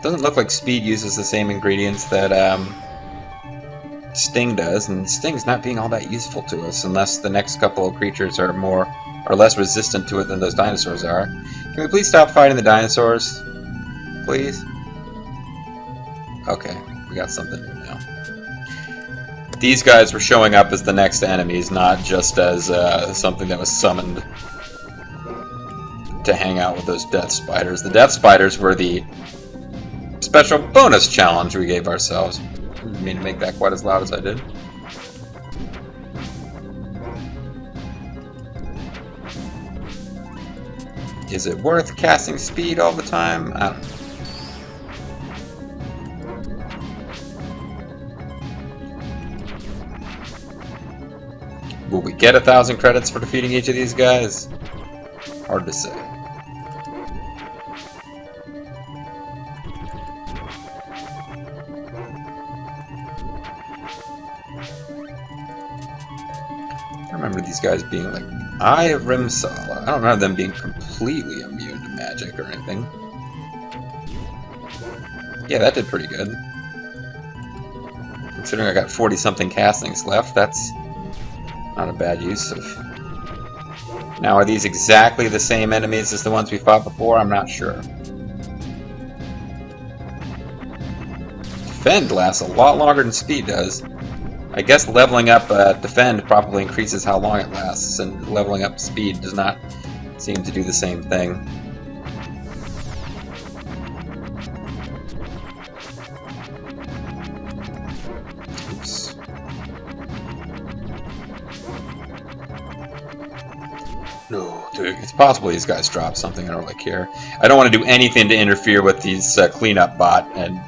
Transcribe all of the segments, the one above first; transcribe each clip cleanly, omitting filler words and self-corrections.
Doesn't look like speed uses the same ingredients that Sting does, and Sting's not being all that useful to us unless the next couple of creatures are less resistant to it than those dinosaurs are. Can we please stop fighting the dinosaurs? Please? Okay, we got something new now. These guys were showing up as the next enemies, not just as something that was summoned to hang out with those death spiders. The death spiders were the special bonus challenge we gave ourselves. Didn't mean to make that quite as loud as I did. Is it worth casting speed all the time? I don't know. Will we get 1,000 credits for defeating each of these guys? Hard to say. I remember these guys being like, Eye of Rimsala. I don't remember them being completely immune to magic or anything. Yeah, that did pretty good. Considering I got 40-something castings left, that's not a bad use of... Now, are these exactly the same enemies as the ones we fought before? I'm not sure. Defend lasts a lot longer than speed does. I guess leveling up defend probably increases how long it lasts, and leveling up speed does not seem to do the same thing. Oops. No, dude, it's possible these guys drop something. I don't really care. I don't want to do anything to interfere with these cleanup bot and...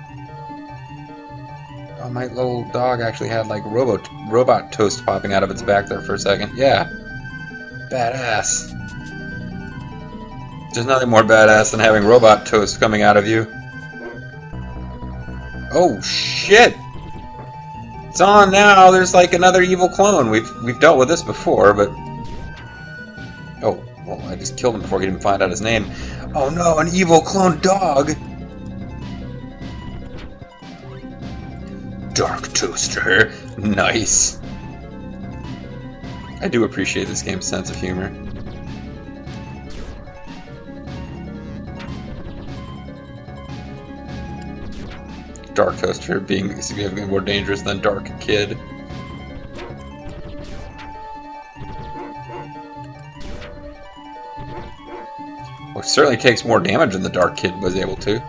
Oh, my little dog actually had like robot toast popping out of its back there for a second. Yeah. Badass. There's nothing more badass than having robot toast coming out of you. Oh shit! It's on now. There's like another evil clone. We've dealt with this before, but oh well, I just killed him before I could even find out his name. Oh no, an evil clone dog! Dark Toaster. Nice. I do appreciate this game's sense of humor. Dark Toaster being significantly more dangerous than Dark Kid. Well, it certainly takes more damage than the Dark Kid was able to.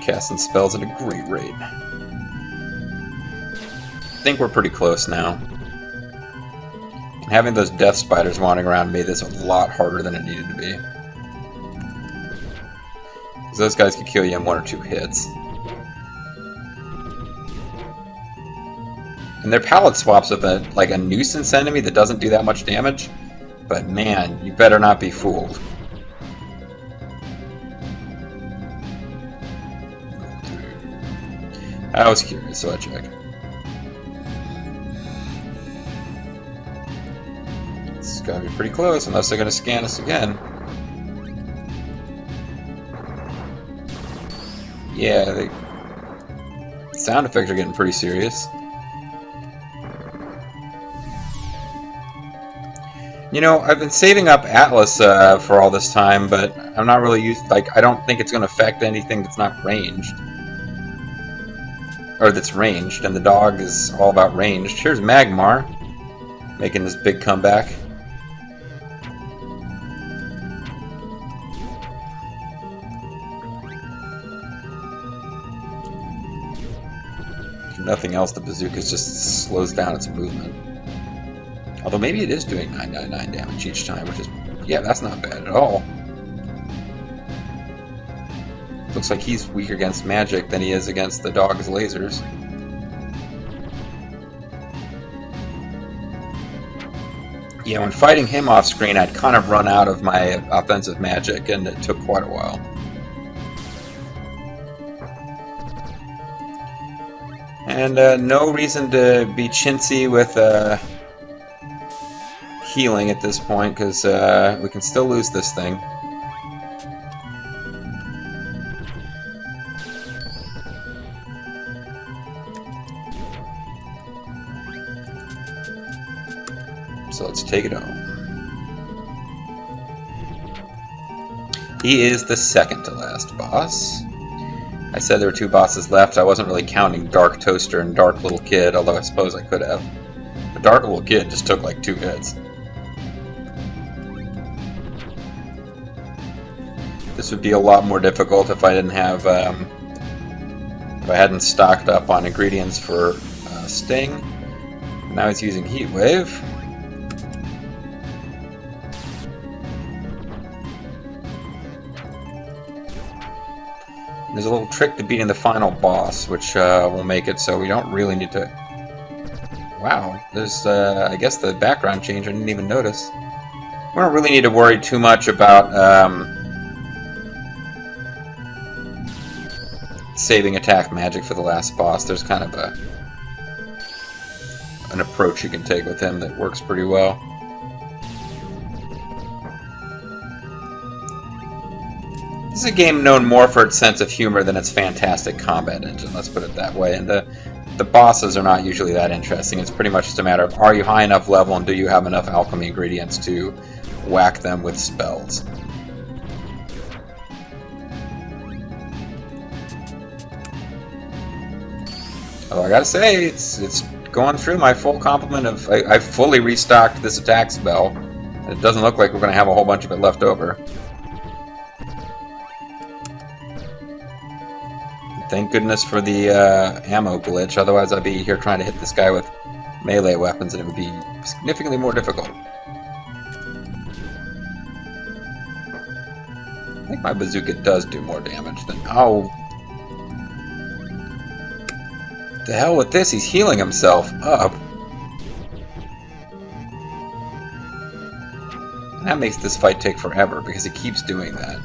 Casting spells at a great rate. I think we're pretty close now. And having those death spiders wandering around made this a lot harder than it needed to be. Because those guys could kill you in 1 or 2 hits. And their palette swaps with a nuisance enemy that doesn't do that much damage. But man, you better not be fooled. I was curious, so I checked. It's gotta be pretty close, unless they're gonna scan us again. Yeah, the sound effects are getting pretty serious. You know, I've been saving up Atlas for all this time, but I'm not really used. I don't think it's gonna affect anything that's not ranged. Or that's ranged, and the dog is all about ranged. Here's Magmar, making this big comeback. If nothing else, the bazooka just slows down its movement. Although maybe it is doing 999 damage each time, which is... Yeah, that's not bad at all. Looks like he's weaker against magic than he is against the dog's lasers. Yeah, when fighting him off screen, I'd kind of run out of my offensive magic, and it took quite a while. And no reason to be chintzy with healing at this point, because we can still lose this thing. So let's take it home. He is the second to last boss. I said there were 2 bosses left. I wasn't really counting Dark Toaster and Dark Little Kid, although I suppose I could have. But Dark Little Kid just took like 2 hits. This would be a lot more difficult if I didn't have, if I hadn't stocked up on ingredients for Sting. Now he's using Heat Wave. There's a little trick to beating the final boss, which will make it so we don't really need to... Wow, there's, I guess the background change I didn't even notice. We don't really need to worry too much about saving attack magic for the last boss. There's kind of an approach you can take with him that works pretty well. This is a game known more for its sense of humor than its fantastic combat engine, let's put it that way. And the bosses are not usually that interesting. It's pretty much just a matter of, are you high enough level and do you have enough alchemy ingredients to whack them with spells? Although I gotta say, it's going through my full complement of... I've fully restocked this attack spell. And it doesn't look like we're going to have a whole bunch of it left over. Thank goodness for the ammo glitch, otherwise I'd be here trying to hit this guy with melee weapons and it would be significantly more difficult. I think my bazooka does do more damage than... Oh! The hell with this, he's healing himself up. And that makes this fight take forever because he keeps doing that.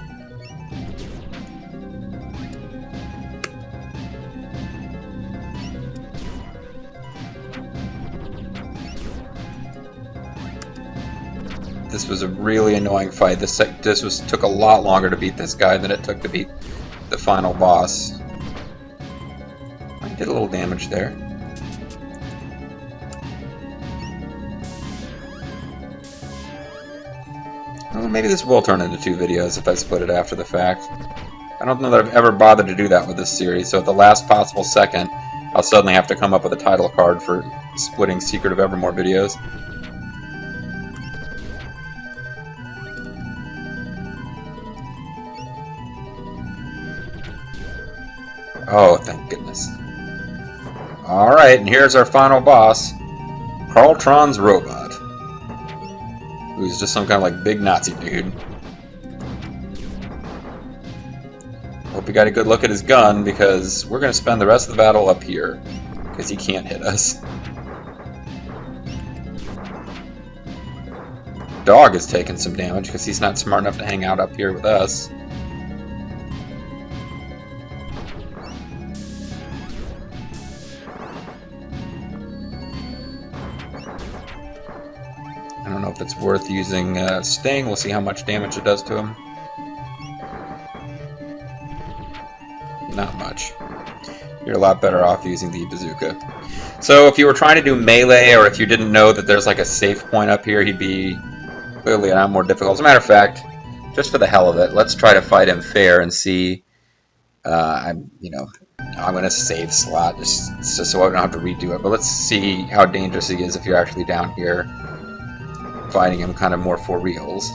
This was a really annoying fight. This took a lot longer to beat this guy than it took to beat the final boss. I did a little damage there. Well, maybe this will turn into 2 videos if I split it after the fact. I don't know that I've ever bothered to do that with this series, so at the last possible second, I'll suddenly have to come up with a title card for splitting Secret of Evermore videos. Oh, thank goodness. Alright, and here's our final boss, Carltron's robot. Who's just some kind of like big Nazi dude. Hope you got a good look at his gun, because we're going to spend the rest of the battle up here, because he can't hit us. Dog has taken some damage, because he's not smart enough to hang out up here with us. I don't know if it's worth using Sting. We'll see how much damage it does to him. Not much. You're a lot better off using the bazooka. So if you were trying to do melee, or if you didn't know that there's like a safe point up here, he'd be clearly a lot more difficult. As a matter of fact, just for the hell of it, let's try to fight him fair and see. I'm going to save slot just so I don't have to redo it. But let's see how dangerous he is if you're actually down here fighting him kind of more for reals.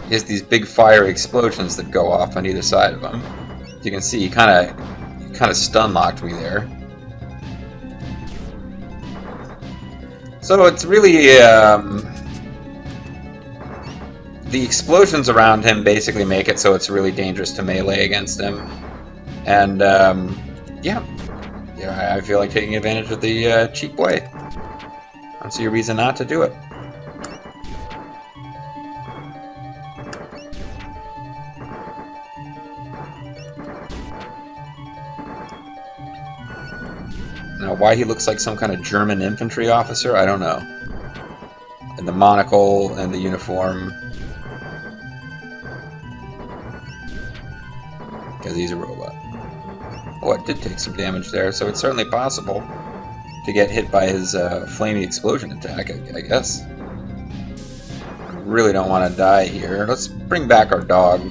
He has these big fiery explosions that go off on either side of him. As you can see, he kind of stun-locked me there. So it's really the explosions around him basically make it so it's really dangerous to melee against him. And yeah, I feel like taking advantage of the cheap way. I don't see a reason not to do it. Now, why he looks like some kind of German infantry officer, I don't know. And the monocle and the uniform. Because he's a robot. Oh, it did take some damage there, so it's certainly possible. to get hit by his flamey explosion attack, I guess. Really don't want to die here. Let's bring back our dog.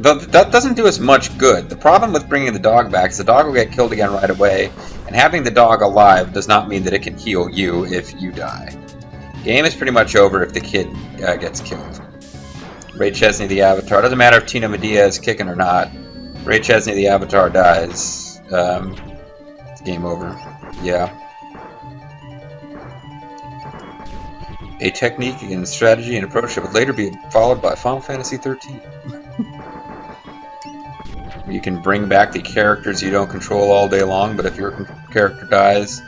That doesn't do us much good. The problem with bringing the dog back is the dog will get killed again right away, and having the dog alive does not mean that it can heal you if you die. Game is pretty much over if the kid gets killed. Ray Chesney, the Avatar. Doesn't matter if Tina Medea is kicking or not. Ray Chesney, the Avatar, dies. It's game over. Yeah. A technique and strategy and approach that would later be followed by Final Fantasy XIII. You can bring back the characters you don't control all day long, but if your character dies,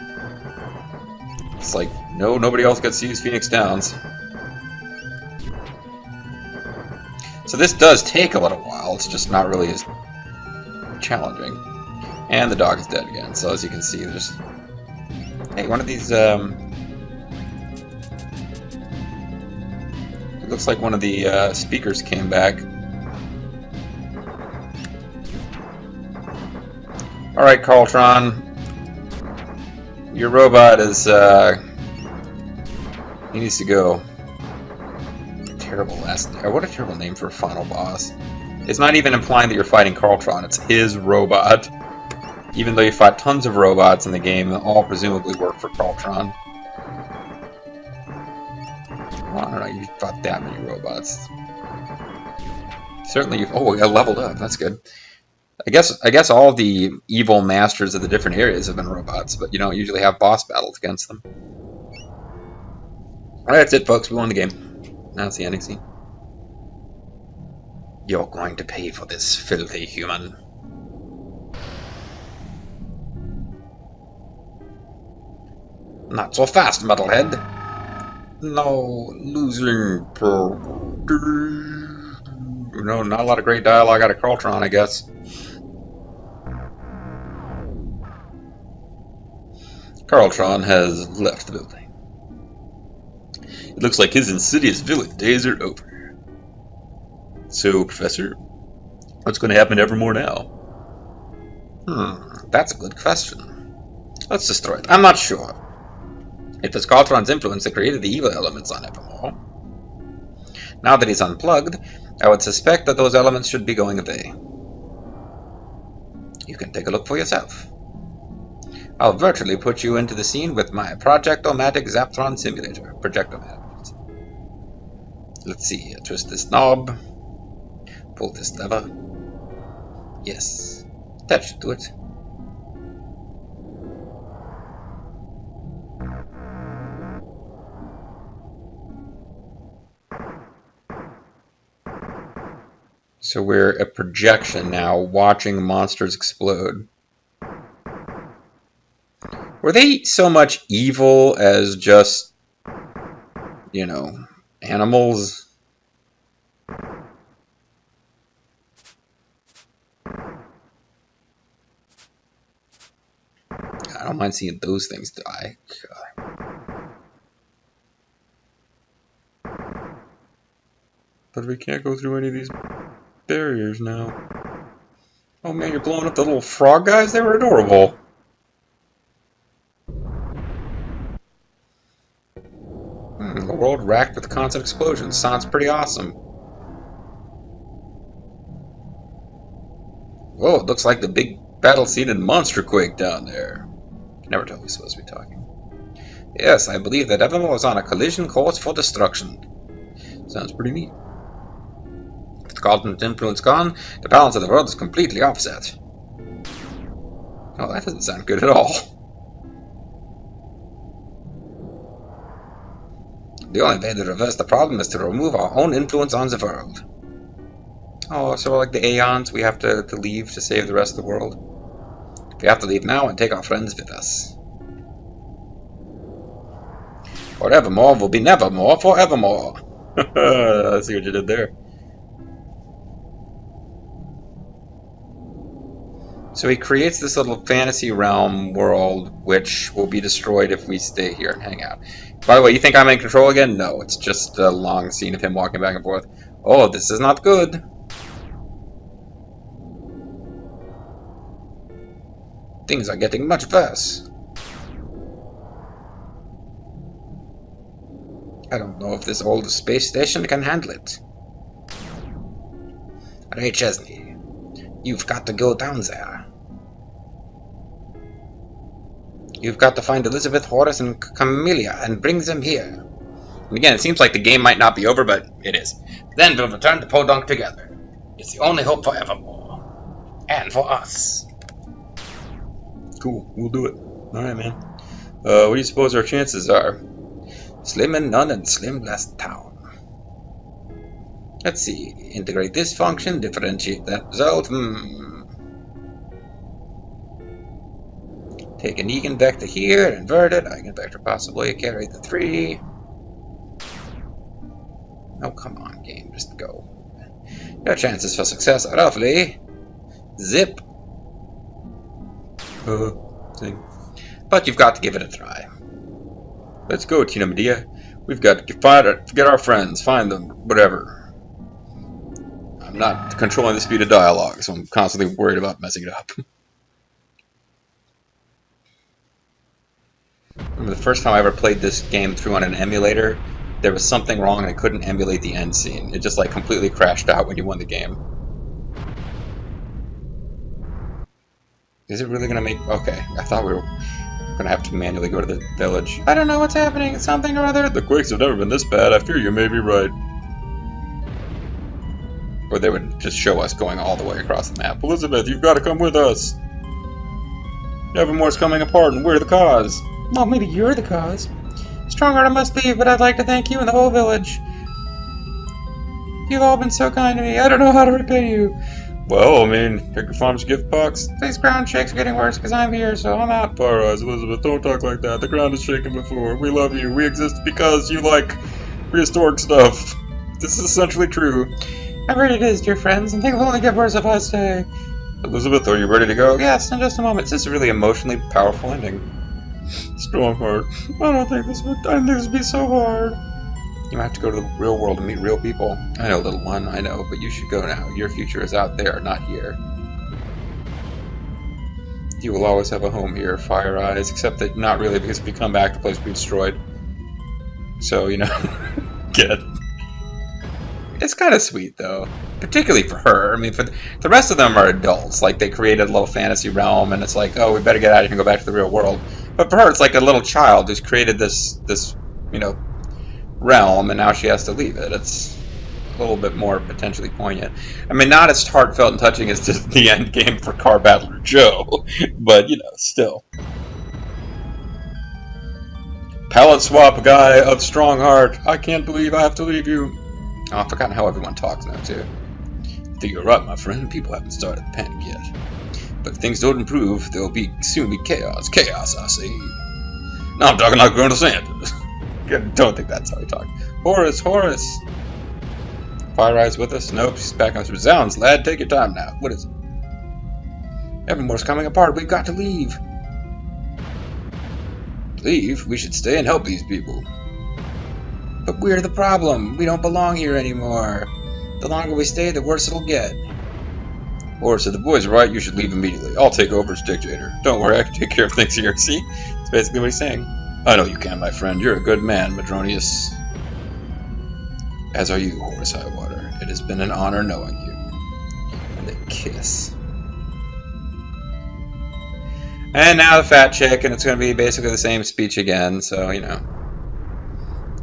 it's like, no, nobody else gets to use Phoenix Downs. So this does take a little while, it's just not really as challenging. And the dog is dead again, so as you can see, there's... Hey, one of these, it looks like one of the speakers came back. Alright, Carltron. Your robot is, he needs to go. Terrible what a terrible name for a final boss. It's not even implying that you're fighting Carltron, it's his robot. Even though you fought tons of robots in the game that all presumably work for Carltron. Well, I don't know, you fought that many robots. Certainly you've... Oh, I leveled up, that's good. I guess all the evil masters of the different areas have been robots, but you don't usually have boss battles against them. Alright, that's it, folks. We won the game. Now it's the ending scene. You're going to pay for this, filthy human. Not so fast, metalhead. No losing. No, not a lot of great dialogue out of Carltron, I guess. Carltron has left the building. It looks like his insidious villain days are over. So, Professor, what's going to happen to Evermore now? That's a good question. Let's destroy it. I'm not sure. It was Carltron's influence that created the evil elements on Evermore. Now that he's unplugged, I would suspect that those elements should be going away. You can take a look for yourself. I'll virtually put you into the scene with my Project-O-Matic Zaptron simulator. Project-O-Matic. Let's see. Twist this knob. Pull this lever. Yes. That should do it. So we're a projection now, watching monsters explode. Were they so much evil as just, you know, animals? I don't mind seeing those things die. God. But we can't go through any of these barriers now. Oh man, you're blowing up the little frog guys? They were adorable. A world racked with constant explosions. Sounds pretty awesome. Whoa, it looks like the big battle scene in Monster Quake down there. Never tell who's supposed to be talking. Yes, I believe that Evermore is on a collision course for destruction. Sounds pretty neat. With Carlton's influence gone, the balance of the world is completely upset. Oh, that doesn't sound good at all. The only way to reverse the problem is to remove our own influence on the world. Oh, so like the Aeons, we have to leave to save the rest of the world. We have to leave now and take our friends with us. For Evermore will be nevermore forevermore. I see what you did there. So he creates this little fantasy realm world, which will be destroyed if we stay here and hang out. By the way, you think I'm in control again? No, it's just a long scene of him walking back and forth. Oh, this is not good. Things are getting much worse. I don't know if this old space station can handle it. Ray Chesney, you've got to go down there. You've got to find Elizabeth, Horace, and Camellia and bring them here. And again, it seems like the game might not be over, but it is. Then we'll return to Podunk together. It's the only hope for Evermore. And for us. Cool, we'll do it. Alright, man. What do you suppose our chances are? Slim and none and slim last town. Let's see. Integrate this function, differentiate that result. Take an eigenvector here, invert it. Eigenvector possibly carry the 3. Oh, come on, game. Just go. Your chances for success are roughly zip. Thing. But you've got to give it a try. Let's go, Tina Medea. We've got to get our friends, find them, whatever. I'm not controlling the speed of dialogue, so I'm constantly worried about messing it up. Remember the first time I ever played this game through on an emulator, there was something wrong and I couldn't emulate the end scene. It just like completely crashed out when you won the game. Is it really gonna make... Okay, I thought we were gonna have to manually go to the village. I don't know what's happening, it's something or other. The quakes have never been this bad, I fear you may be right. Or they would just show us going all the way across the map. Elizabeth, you've got to come with us. Evermore's coming apart and we're the cause. Well, maybe you're the cause. Strongheart, I must leave, but I'd like to thank you and the whole village. You've all been so kind to me. I don't know how to repay you. Well, I mean, pick your farm's gift box. This ground shake's getting worse because I'm here, so I'm out. Fire-eyes, Elizabeth, don't talk like that. The ground is shaken before. We love you. We exist because you like prehistoric stuff. This is essentially true. I'm ready it is, dear friends, and things will only get worse if I stay. Elizabeth, are you ready to go? Yes, in just a moment. This is a really emotionally powerful ending. Strongheart, I don't think this would be so hard. You have to go to the real world and meet real people. I know, little one, I know, but you should go now. Your future is out there, not here. You will always have a home here, Fire Eyes, except that not really, because if you come back, the place will be destroyed. So, you know, get it. It's kind of sweet, though. Particularly for her. I mean, for the rest of them are adults. Like, they created a little fantasy realm, and it's like, oh, we better get out of here and go back to the real world. But for her, it's like a little child who's created this, you know, realm, and now she has to leave it. It's a little bit more potentially poignant. I mean, not as heartfelt and touching as just the end game for Car Battler Joe, but, you know, still. Palette swap guy of Strongheart. I can't believe I have to leave you. Oh, I've forgotten how everyone talks now, too. I think you're right, my friend. People haven't started to panic yet. But if things don't improve, there'll soon be chaos. Chaos, I see. Now I'm talking like Colonel Sanders. I don't think that's how he talks. Horace! Fire Eyes with us? Nope, she's back on some zounds, lad. Take your time now. What is it? Evermore's coming apart. We've got to leave. Leave? We should stay and help these people. But we're the problem. We don't belong here anymore. The longer we stay, the worse it'll get. Horace said, the boy's right. You should leave immediately. I'll take over as dictator. Don't worry, I can take care of things here. See? That's basically what he's saying. I know you can, my friend. You're a good man, Madronius. As are you, Horace Highwater. It has been an honor knowing you. And they kiss. And now the fat chick, and it's going to be basically the same speech again, so, you know.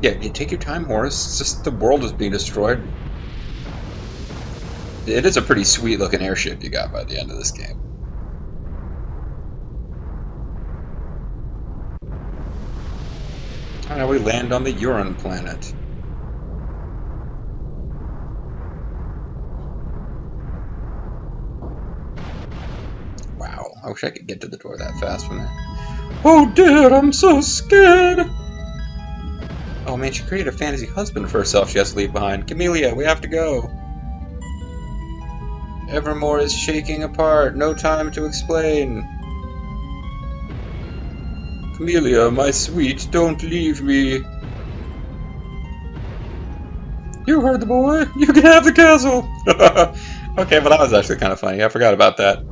Yeah, you take your time, Horace. It's just the world is being destroyed. It is a pretty sweet-looking airship you got by the end of this game. And now we land on the Urine planet. Wow, I wish I could get to the door that fast from there. Oh dear, I'm so scared! Oh man, she created a fantasy husband for herself she has to leave behind. Camellia, we have to go. Evermore is shaking apart. No time to explain. Camellia, my sweet, don't leave me. You heard the boy. You can have the castle. Okay, but that was actually kind of funny. I forgot about that.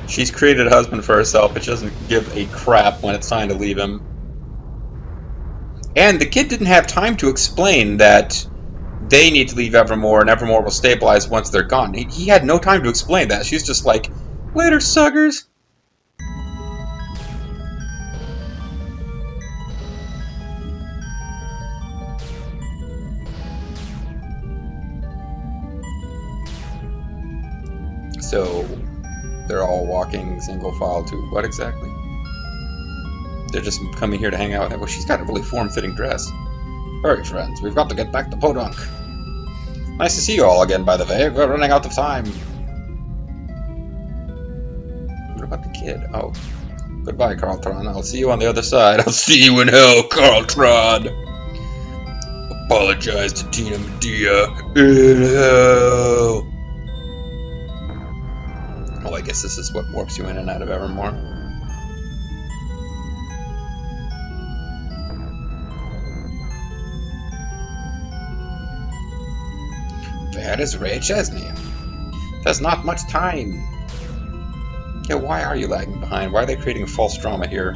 She's created a husband for herself, but she doesn't give a crap when it's time to leave him. And the kid didn't have time to explain that they need to leave Evermore, and Evermore will stabilize once they're gone. He had no time to explain that. She's just like, later, suckers. So, they're all walking single file to what exactly? They're just coming here to hang out. Well, she's got a really form-fitting dress. Hurry, friends, we've got to get back to Podunk. Nice to see you all again, by the way. We're running out of time. What about the kid? Oh. Goodbye, Carltron. I'll see you on the other side. I'll see you in hell, Carltron. Apologize to Tina Medea. In hell. Oh, I guess this is what warps you in and out of Evermore. Where is Ray Chesney? There's not much time. Yeah, why are you lagging behind? Why are they creating false drama here?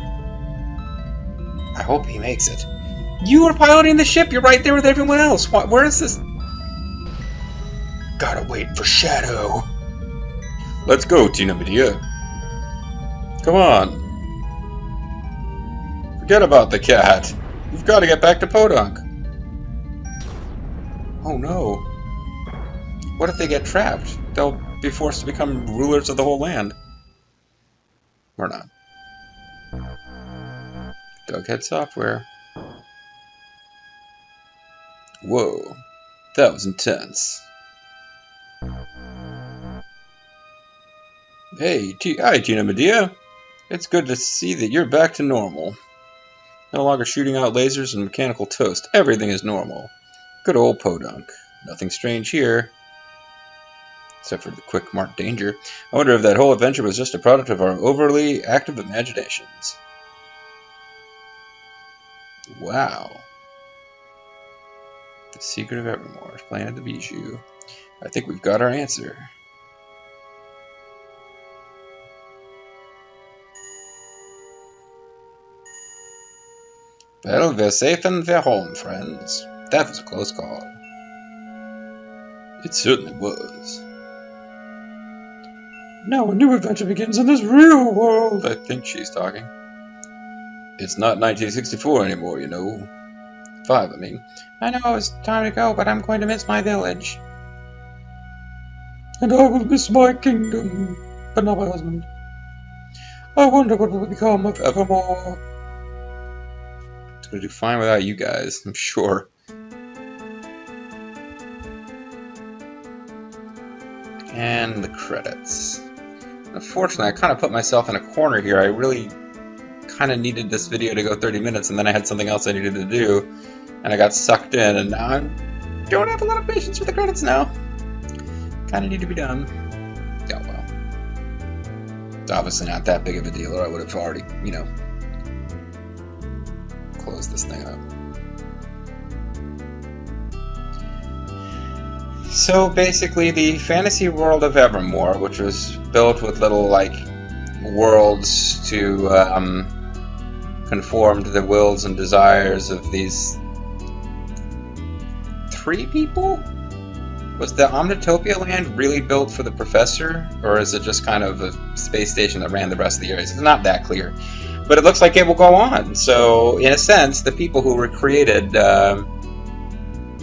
I hope he makes it. You are piloting the ship. You're right there with everyone else. Where is this? Gotta wait for Shadow. Let's go, Tina Medea. Come on. Forget about the cat. We've got to get back to Podunk. Oh no. What if they get trapped? They'll be forced to become rulers of the whole land. Or not. Doghead Software. Whoa. That was intense. Hey, hi, Tina Medea. It's good to see that you're back to normal. No longer shooting out lasers and mechanical toast. Everything is normal. Good old Podunk. Nothing strange here. Except for the quick marked danger. I wonder if that whole adventure was just a product of our overly active imaginations. Wow. The secret of Evermore is playing at the Bijou. I think we've got our answer. Well, we're safe and we're home, friends. That was a close call. It certainly was. Now a new adventure begins in this real world. I think she's talking. It's not 1964 anymore, you know. 5, I mean. I know it's time to go, but I'm going to miss my village. And I will miss my kingdom, but not my husband. I wonder what will become of Evermore. It's going to do fine without you guys, I'm sure. And the credits. Unfortunately, I kind of put myself in a corner here. I really kind of needed this video to go 30 minutes, and then I had something else I needed to do, and I got sucked in, and now I don't have a lot of patience for the credits now. Kind of need to be done. Yeah, well. It's obviously not that big of a deal, or I would have already, you know, closed this thing up. So basically, the fantasy world of Evermore, which was built with little, like, worlds to conform to the wills and desires of these 3 people? Was the Omnitopia land really built for the professor, or is it just kind of a space station that ran the rest of the areas? It's not that clear. But it looks like it will go on. So, in a sense, the people who were created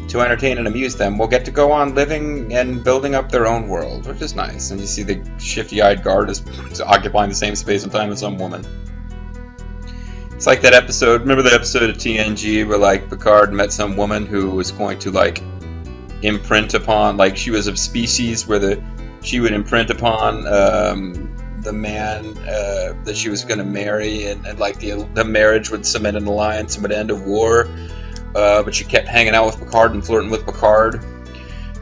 to entertain and amuse them will get to go on living and building up their own world, which is nice. And you see the shifty-eyed guard is occupying the same space and time as some woman. It's like that episode, remember that episode of TNG where, like, Picard met some woman who was going to, like, imprint upon, like, she was of species where she would imprint upon the man that she was going to marry, and like, the marriage would cement an alliance and would end a war. But she kept hanging out with Picard and flirting with Picard,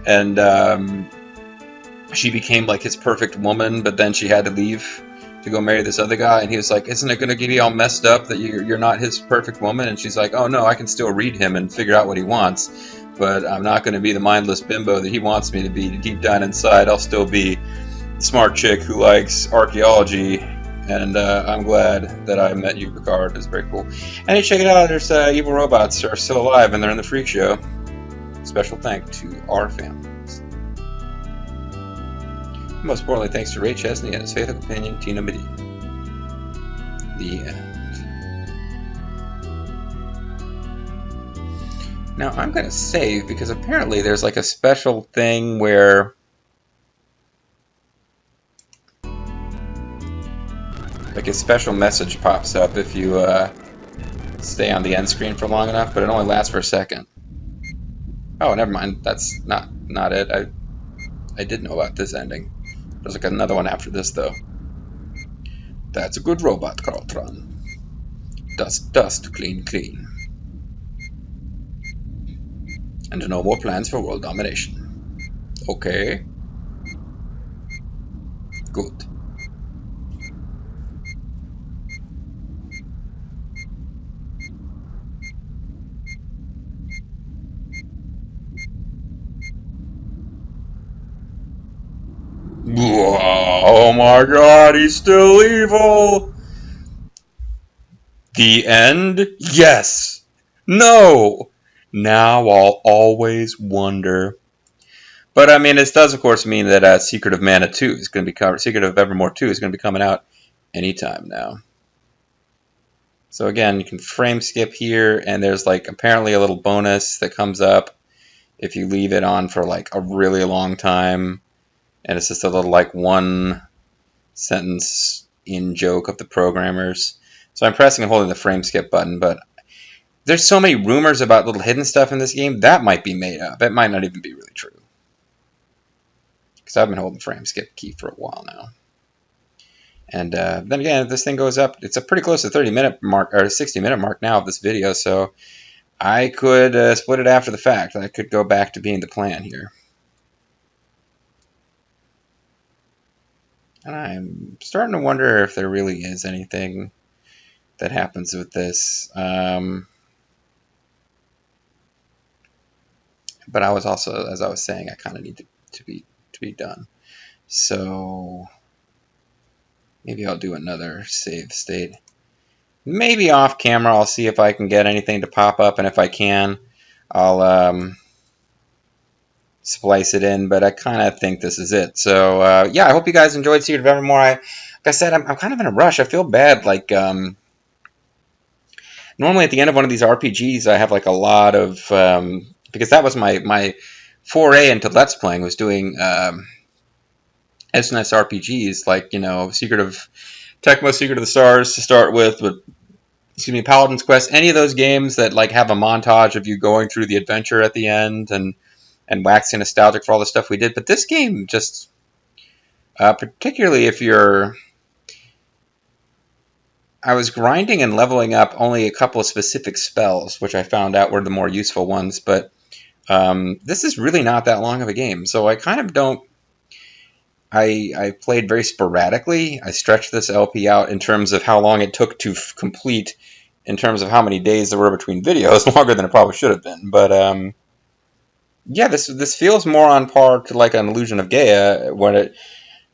and she became like his perfect woman, but then she had to leave to go marry this other guy, and he was like, isn't it going to get you all messed up that you're not his perfect woman? And she's like, oh no, I can still read him and figure out what he wants, but I'm not going to be the mindless bimbo that he wants me to be. Deep down inside, I'll still be the smart chick who likes archaeology And I'm glad that I met you, Picard. It's very cool. And hey, check it out. There's evil robots are still alive, and they're in the Freak Show. Special thank to our families. Most importantly, thanks to Ray Chesney and his faithful companion, Tina Medina. The end. Now, I'm going to save because apparently there's like a special thing where like a special message pops up if you stay on the end screen for long enough, but it only lasts for a second. Oh, never mind. That's not it. I did know about this ending. There's like another one after this, though. That's a good robot, Carltron. Dust, dust, clean, clean. And no more plans for world domination. Okay. Good. Oh my god, he's still evil! The end? Yes! No! Now I'll always wonder. But I mean, this does of course mean that Secret of Mana 2 is going to be coming. Secret of Evermore 2 is going to be coming out anytime now. So again, you can frame skip here, and there's like apparently a little bonus that comes up if you leave it on for like a really long time. And it's just a little like one sentence in joke of the programmers. So I'm pressing and holding the frame skip button, but there's so many rumors about little hidden stuff in this game, that might be made up. It might not even be really true. Because I've been holding the frame skip key for a while now. And then again, if this thing goes up, it's a pretty close to 30-minute mark, or 60-minute mark now of this video, so I could split it after the fact. I could go back to being the plan here. And I'm starting to wonder if there really is anything that happens with this. But I was also, as I was saying, I kind of need to be done. So maybe I'll do another save state. Maybe off camera I'll see if I can get anything to pop up, and if I can, I'll splice it in, but I kind of think this is it. So yeah, I hope you guys enjoyed Secret of Evermore. Like I said, I'm kind of in a rush. I feel bad. Like normally at the end of one of these RPGs, I have like a lot of because that was my foray into Let's Playing, was doing SNES RPGs, like, you know, Secret of Tecmo, Secret of the Stars to start with, but excuse me, Paladin's Quest, any of those games that like have a montage of you going through the adventure at the end and waxing nostalgic for all the stuff we did. But this game just, particularly if you're, I was grinding and leveling up only a couple of specific spells, which I found out were the more useful ones, but this is really not that long of a game, so I kind of don't, I played very sporadically. I stretched this LP out in terms of how long it took to complete, in terms of how many days there were between videos, longer than it probably should have been, but yeah, this feels more on par to like an Illusion of Gaia, when it,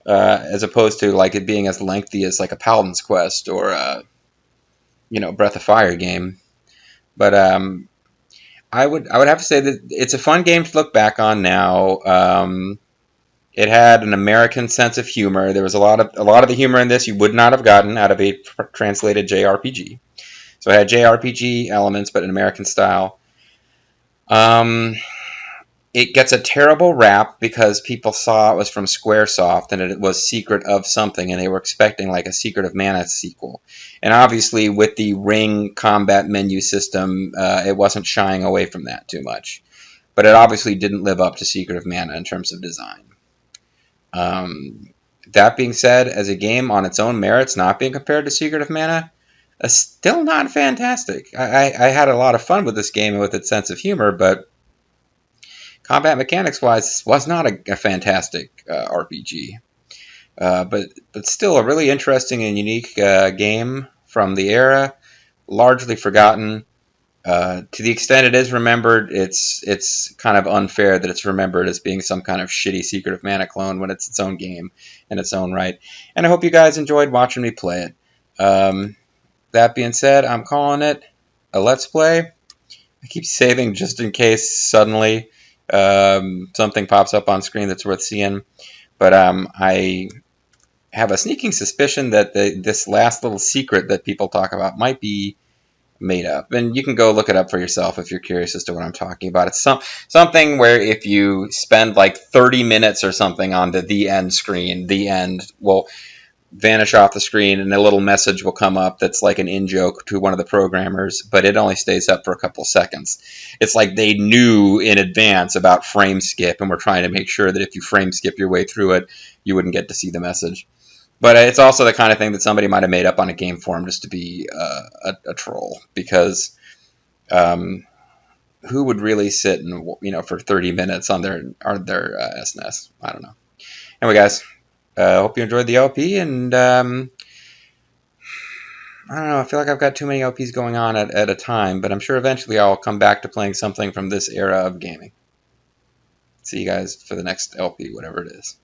as opposed to like it being as lengthy as like a Paladin's Quest or you know, Breath of Fire game. But I would have to say that it's a fun game to look back on now. It had an American sense of humor. There was a lot of the humor in this you would not have gotten out of a translated JRPG. So it had JRPG elements, but in American style. It gets a terrible rap because people saw it was from Squaresoft and it was Secret of something, and they were expecting like a Secret of Mana sequel. And obviously with the ring combat menu system, it wasn't shying away from that too much. But it obviously didn't live up to Secret of Mana in terms of design. That being said, as a game on its own merits, not being compared to Secret of Mana, still not fantastic. I had a lot of fun with this game and with its sense of humor, but combat mechanics-wise, was not a fantastic RPG. But still a really interesting and unique game from the era, largely forgotten. To the extent it is remembered, it's kind of unfair that it's remembered as being some kind of shitty Secret of Mana clone when it's its own game in its own right. And I hope you guys enjoyed watching me play it. That being said, I'm calling it a Let's Play. I keep saving just in case suddenly something pops up on screen that's worth seeing. But I have a sneaking suspicion that this last little secret that people talk about might be made up, and you can go look it up for yourself if you're curious as to what I'm talking about. It's something where if you spend like 30 minutes or something on the end screen, the end will vanish off the screen and a little message will come up that's like an in-joke to one of the programmers, but it only stays up for a couple seconds. It's like they knew in advance about frame skip and were trying to make sure that if you frame skip your way through it, you wouldn't get to see the message. But it's also the kind of thing that somebody might have made up on a game forum just to be a troll, because who would really sit and for 30 minutes on their SNES? I don't know. Anyway, guys, hope you enjoyed the LP, and I don't know. I feel like I've got too many LPs going on at a time, but I'm sure eventually I'll come back to playing something from this era of gaming. See you guys for the next LP, whatever it is.